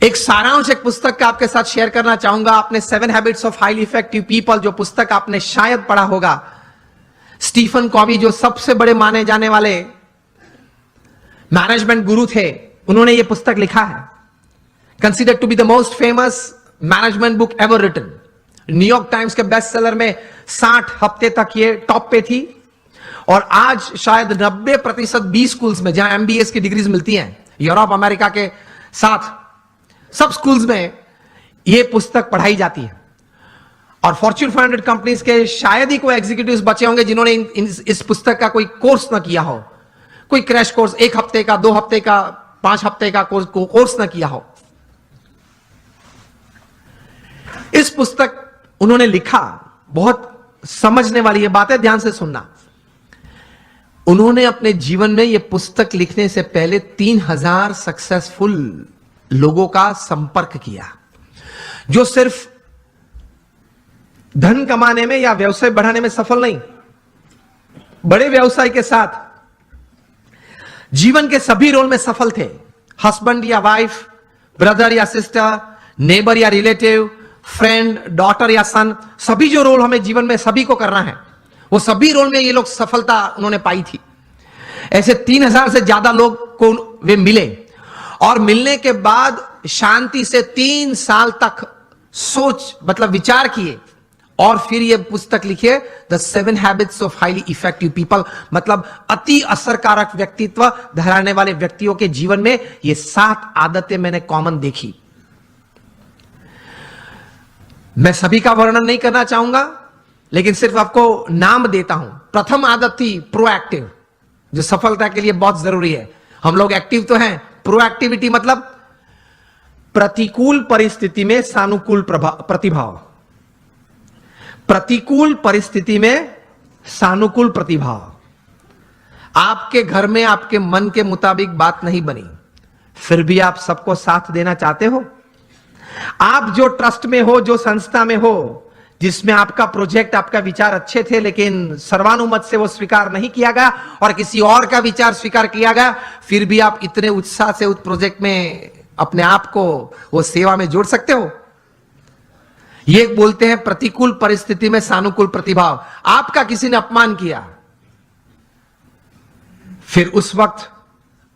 एक सारांश एक पुस्तक का आपके साथ शेयर करना चाहूंगा। आपने 7 habits of highly effective people जो पुस्तक आपने शायद पढ़ा होगा, स्टीफन कॉवी जो सबसे बड़े माने जाने वाले मैनेजमेंट गुरु थे, उन्होंने यह पुस्तक लिखा है। Considered to be the most famous management book ever written. New York Times के बेस्ट सेलर में 60 हफ्ते तक ये टॉप पे थी और आज शायद 90% बी स्कूल्स में जहां MBA की डिग्रीज मिलती हैं यूरोप अमेरिका के साथ सब स्कूल्स में यह पुस्तक पढ़ाई जाती है। और फॉर्च्यून 500 कंपनीज के शायद ही कोई एग्जीक्यूटिव्स बचे होंगे जिन्होंने इस पुस्तक का कोई कोर्स ना किया हो, कोई क्रैश कोर्स 1 हफ्ते का, 2 हफ्ते का, 5 हफ्ते का कोर्स ना किया हो। इस पुस्तक उन्होंने लिखा, बहुत समझने वाली ये बात है, ध्यान से सुनना। उन्होंने अपने जीवन में यह पुस्तक लिखने से पहले 3000 सक्सेसफुल लोगों का संपर्क किया, जो सिर्फ धन कमाने में या व्यवसाय बढ़ाने में सफल नहीं, बड़े व्यवसाय के साथ जीवन के सभी रोल में सफल थे। हस्बैंड या वाइफ, ब्रदर या सिस्टर, नेबर या रिलेटिव, फ्रेंड, डॉटर या सन, सभी जो रोल हमें जीवन में सभी को करना है, वो सभी रोल में ये लोग सफलता उन्होंने पाई थी। ऐसे 3000 से ज्यादा लोग को वे मिले और मिलने के बाद शांति से 3 साल तक मतलब विचार किए और फिर यह पुस्तक लिखे, the 7 habits of highly effective people. मतलब अति असरकारक व्यक्तित्व धराने वाले व्यक्तियों के जीवन में ये 7 आदतें मैंने कॉमन देखी। मैं सभी का वर्णन नहीं करना चाहूंगा, लेकिन सिर्फ आपको नाम देता हूं। प्रथम आदत थी प्रोएक्टिव, जो सफलता के लिए बहुत जरूरी है। हम लोग एक्टिव तो हैं, प्रोएक्टिविटी मतलब प्रतिकूल परिस्थिति में सानुकूल प्रतिभाव। प्रतिकूल परिस्थिति में सानुकूल प्रतिभाव। आपके घर में आपके मन के मुताबिक बात नहीं बनी, फिर भी आप सबको साथ देना चाहते हो। आप जो ट्रस्ट में हो, जो संस्था में हो, जिसमें आपका प्रोजेक्ट, आपका विचार अच्छे थे, लेकिन सर्वानुमत से वो स्वीकार नहीं किया गया और किसी और का विचार स्वीकार किया गया, फिर भी आप इतने उत्साह से उस प्रोजेक्ट में अपने आप को वो सेवा में जोड़ सकते हो। ये बोलते हैं प्रतिकूल परिस्थिति में सानुकूल प्रतिभाव। आपका किसी ने अपमान किया, फिर उस वक्त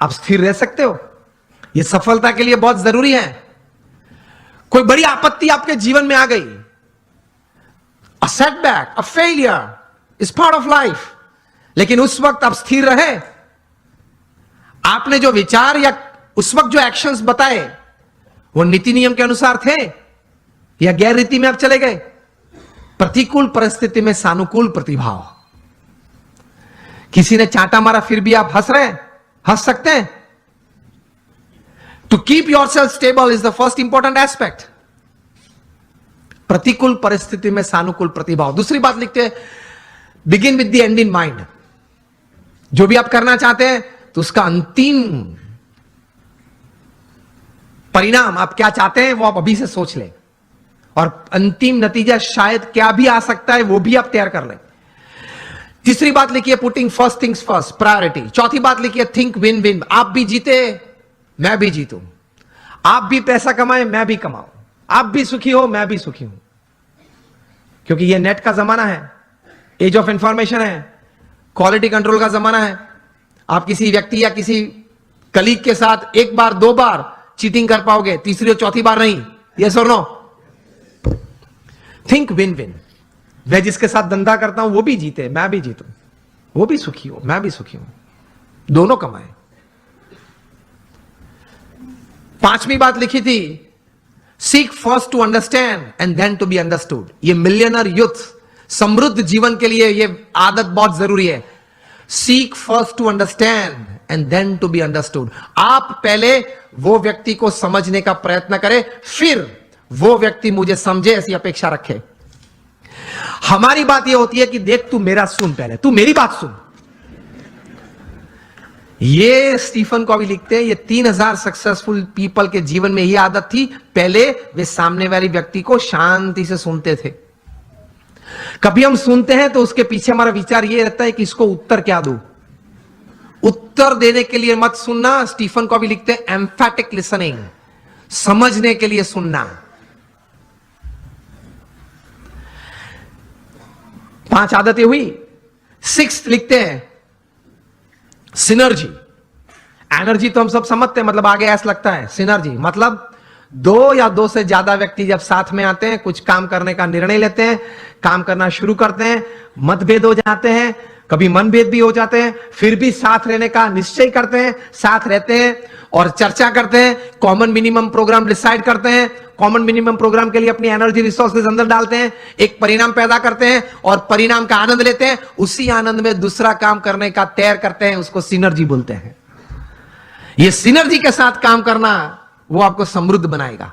आप स्थिर रह सकते हो। यह सफलता के लिए बहुत जरूरी है। कोई बड़ी आपत्ति आपके जीवन में आ गई, a setback, a failure is part of life, लेकिन उस वक्त आप स्थिर रहे। आपने जो विचार या उस वक्त जो एक्शंस बताए वो नीति नियम के अनुसार थे या गैर रीति में आप चले गए। प्रतिकूल परिस्थिति में सानुकूल प्रतिभाव। किसी ने चांटा मारा, फिर भी आप हंस रहे हैं, हंस सकते हैं। To keep yourself stable is the first important aspect. प्रतिकूल परिस्थिति में सानुकूल प्रतिभाव। दूसरी बात लिखते हैं, begin with the end in mind. जो भी आप करना चाहते हैं तो उसका अंतिम परिणाम आप क्या चाहते हैं वो आप अभी से सोच लें, और अंतिम नतीजा शायद क्या भी आ सकता है वो भी आप तैयार कर लें। तीसरी बात लिखिए, putting first things first, priority. चौथी बात लिखिए, थिंक विन विन। आप भी जीते, मैं भी जीतूं। आप भी पैसा कमाएं, मैं भी कमाऊं। आप भी सुखी हो, मैं भी सुखी हूं। क्योंकि यह नेट का जमाना है, एज ऑफ इंफॉर्मेशन है, क्वालिटी कंट्रोल का जमाना है। आप किसी व्यक्ति या किसी कलीग के साथ 1 बार 2 बार चीटिंग कर पाओगे, तीसरी और चौथी बार नहीं। यस और नो? Think win win. मैं जिसके साथ धंधा करता हूं वो भी जीते, मैं भी जीतूं। वो भी सुखी हो, मैं भी सुखी हूं, दोनों कमाएं। 5वीं बात लिखी थी, seek first to understand and then to be understood. ये मिलियनर यूथ समृद्ध जीवन के लिए ये आदत बहुत जरूरी है। Seek first to understand and then to be understood. आप पहले वो व्यक्ति को समझने का प्रयत्न करें, फिर वो व्यक्ति मुझे समझे, ऐसी अपेक्षा रखे। हमारी बात यह होती है कि देख तू मेरा सुन, पहले तू मेरी बात सुन। ये स्टीफन कॉवी लिखते हैं, ये 3000 सक्सेसफुल पीपल के जीवन में यह आदत थी। पहले वे सामने वाले व्यक्ति को शांति से सुनते थे। कभी हम सुनते हैं तो उसके पीछे हमारा विचार यह रहता है कि इसको उत्तर क्या दूं। उत्तर देने के लिए मत सुनना। स्टीफन कॉवी लिखते हैं, एम्फैटिक लिसनिंग। समझने के लिए सुनना। 5 आदतें हुई। 6 लिखते हैं सिनर्जी। एनर्जी तो हम सब समझते हैं, मतलब आगे ऐसा लगता है। सिनर्जी मतलब 2 या 2 से ज्यादा व्यक्ति जब साथ में आते हैं, कुछ काम करने का निर्णय लेते हैं, काम करना शुरू करते हैं, मतभेद हो जाते हैं, कभी मनभेद भी हो जाते हैं, फिर भी साथ रहने का निश्चय करते हैं, साथ रहते हैं और चर्चा करते हैं, कॉमन मिनिमम प्रोग्राम डिसाइड करते हैं, कॉमन मिनिमम प्रोग्राम के लिए अपनी एनर्जी रिसोर्सेज अंदर डालते हैं, एक परिणाम पैदा करते हैं और परिणाम का आनंद लेते हैं, उसी आनंद में दूसरा काम करने का तैयार करते हैं, उसको सिनर्जी बोलते हैं। ये सिनर्जी के साथ काम करना वो आपको समृद्ध बनाएगा।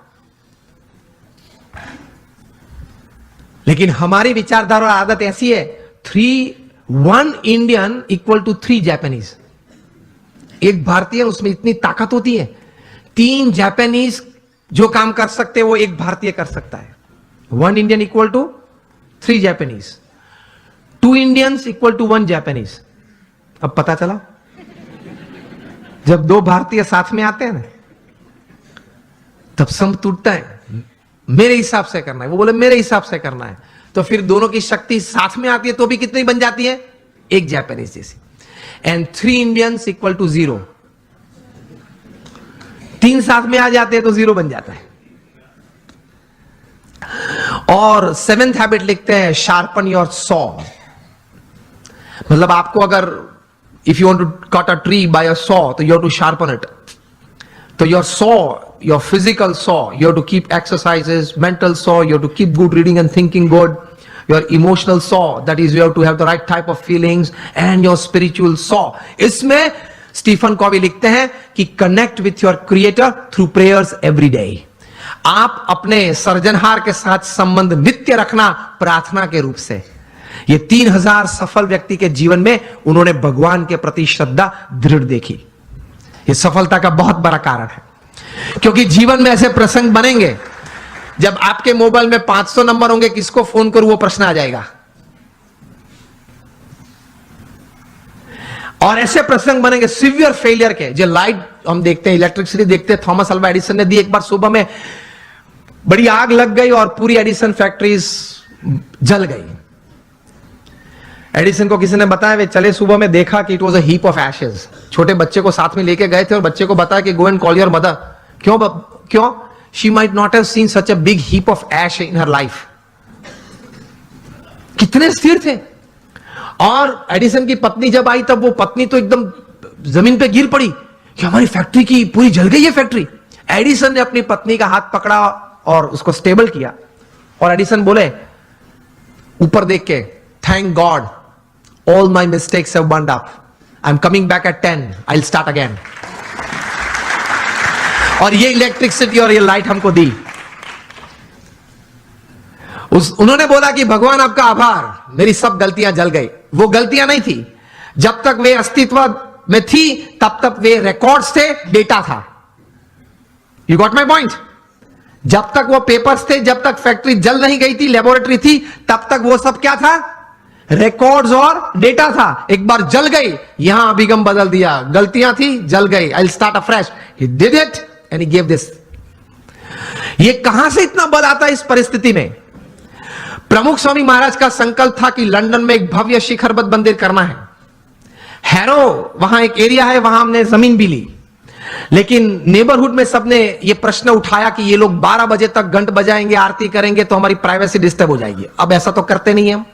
लेकिन हमारी विचारधारा और आदत ऐसी है, 1 इंडियन इक्वल टू 3 जापानीज। एक भारतीय, उसमें इतनी ताकत होती है, 3 जापानीज जो काम कर सकते हैं वो एक भारतीय कर सकता है। 1 Indian equal to 3 Japanese, 2 Indians equal to 1 Japanese. अब पता चला, जब 2 भारतीय साथ में आते हैं ना, तब संग टूटता है। मेरे हिसाब से करना है, वो बोले मेरे हिसाब से करना है, तो फिर दोनों की शक्ति साथ में आती है तो भी कितनी बन जाती है? एक जापानीज जैसी। And 3 Indians equal to 0। 3 साथ में आ जाते हैं तो 0 बन जाता है। और 7th हैबिट लिखते हैं शार्पन योर सॉ। मतलब आपको अगर if you want to cut a tree by a saw, तो you have to sharpen it. तो your saw, your physical saw, you have to keep exercises, mental saw, you have to keep good reading and thinking good. Your emotional saw, that is you have to have the right type of feelings, and your spiritual saw. इसमें Stephen Covey लिखते हैं कि connect with your creator through prayers every day. आप अपने सर्जनहार के साथ संबंध नित्य रखना प्रार्थना के रूप से। ये 3000 सफल व्यक्ति के जीवन में उन्होंने भगवान के प्रति श्रद्धा दृढ़ देखी। ये सफलता का बहुत बड़ा कारण है, क्योंकि जीवन में ऐसे प्रसंग बनेंगे जब आपके मोबाइल में 500 नंबर होंगे, किसको फोन करूं वो प्रश्न आ जाएगा। और ऐसे प्रसंग बनेंगे सिवियर फेलियर के, जो लाइट हम देखते हैं, इलेक्ट्रिसिटी देखते हैं, थॉमस अल्वा एडिसन ने दी। एक बार सुबह में बड़ी आग लग गई और पूरी एडिसन फैक्ट्रीज जल गई। एडिसन को किसी ने बताया, वे चले सुबह में देखा कि it was a heap of Ashes. छोटे बच्चे को साथ में लेके गए थे और बच्चे को बताया कि go and call your mother. क्यों? She might not have seen such a big heap of ash in her life. कितने स्थिर थे। और एडिसन की पत्नी जब आई, तब वो पत्नी तो एकदम जमीन पे गिर पड़ी कि हमारी फैक्ट्री की पूरी जल गई है फैक्ट्री। एडिसन ने अपनी पत्नी का हाथ पकड़ा और उसको स्टेबल किया, और एडिसन बोले ऊपर देख के, thank God all my mistakes have burned up. I'm coming back at 10. I'll start again. और ये इलेक्ट्रिसिटी और ये लाइट हमको दी। उन्होंने बोला कि भगवान आपका आभार, मेरी सब गलतियां जल गई। वो गलतियां नहीं थी, जब तक वे अस्तित्व में थी तब तक वे रिकॉर्ड्स थे, डेटा था। You got my point? जब तक वो पेपर्स थे, जब तक फैक्ट्री जल नहीं गई थी, लेबोरेटरी थी, तब तक वो सब क्या था? रिकॉर्ड्स और डेटा था। एक बार जल गई, यहां अभिगम बदल दिया, गलतियां थी, जल गई, I will start afresh. He did it and he give this. ये कहां से इतना बल आता है इस परिस्थिति में? प्रमुख स्वामी महाराज का संकल्प था कि लंदन में एक भव्य शिखरबद्ध मंदिर करना है। हैरो वहां एक एरिया है, वहां हमने जमीन भी ली, लेकिन नेबरहुड में सबने ये प्रश्न उठाया कि ये लोग 12 बजे तक घंट बजाएंगे, आरती करेंगे, तो हमारी प्राइवेसी डिस्टर्ब हो जाएगी। अब ऐसा तो करते नहीं हम,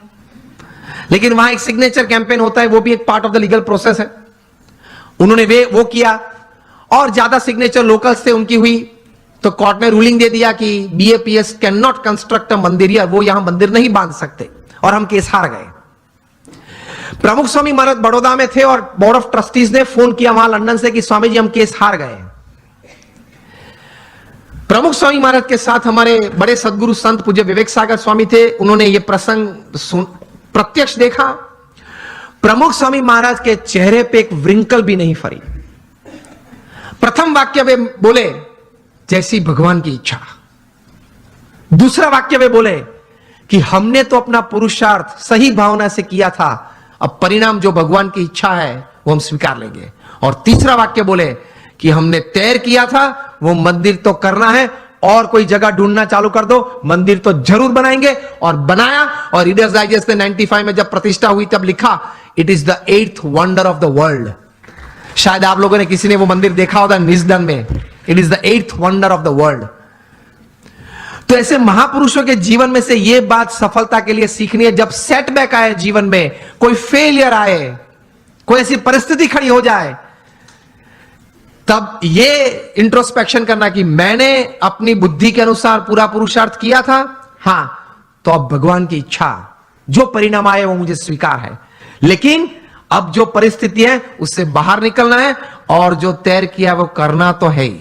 लेकिन वहां एक सिग्नेचर कैंपेन होता है, वो भी एक part of the legal process है। उन्होंने वो किया, और ज्यादा सिग्नेचर लोकल्स से उनकी हुई, तो कोर्ट ने रूलिंग दे दिया कि BAPS can not construct a मंदिर, या वो यहां मंदिर नहीं बांध सकते, और हम केस हार गए। प्रमुख स्वामी महाराज बड़ौदा में थे और बोर्ड ऑफ ट्रस्टीज ने फोन किया वहां लंदन से कि स्वामी जी हम केस हार गए। प्रमुख स्वामी महाराज के साथ हमारे बड़े सदगुरु संत पूज्य विवेक सागर स्वामी थे। उन्होंने ये प्रसंग प्रत्यक्ष देखा। प्रमुख स्वामी महाराज के चेहरे पे एक व्रिंकल भी नहीं फरी। प्रथम वाक्य वे बोले, जैसी भगवान की इच्छा। दूसरा वाक्य वे बोले कि हमने तो अपना पुरुषार्थ सही भावना से किया था, अब परिणाम जो भगवान की इच्छा है वो हम स्वीकार लेंगे। और तीसरा वाक्य बोले कि हमने तय किया था वो मंदिर तो करना है, और कोई जगह ढूंढना चालू कर दो, मंदिर तो जरूर बनाएंगे। और बनाया, और रीडर्स डाइजेस्ट ने 95 में जब प्रतिष्ठा हुई तब लिखा, it is the 8th wonder of the world. शायद आप लोगों ने किसी ने वो मंदिर देखा होगा निजदन में, it is the 8th wonder of the world. तो ऐसे महापुरुषों के जीवन में से ये बात सफलता के लिए सीखनी है, जब सेटबैक आए जीवन में, कोई फेलियर आए, कोई ऐसी परिस्थिति खड़ी हो जाए, तब ये इंट्रोस्पेक्शन करना कि मैंने अपनी बुद्धि के अनुसार पूरा पुरुषार्थ किया था, हां, तो अब भगवान की इच्छा, जो परिणाम आए वो मुझे स्वीकार है, लेकिन अब जो परिस्थिति है उससे बाहर निकलना है, और जो तय किया वो करना तो है ही।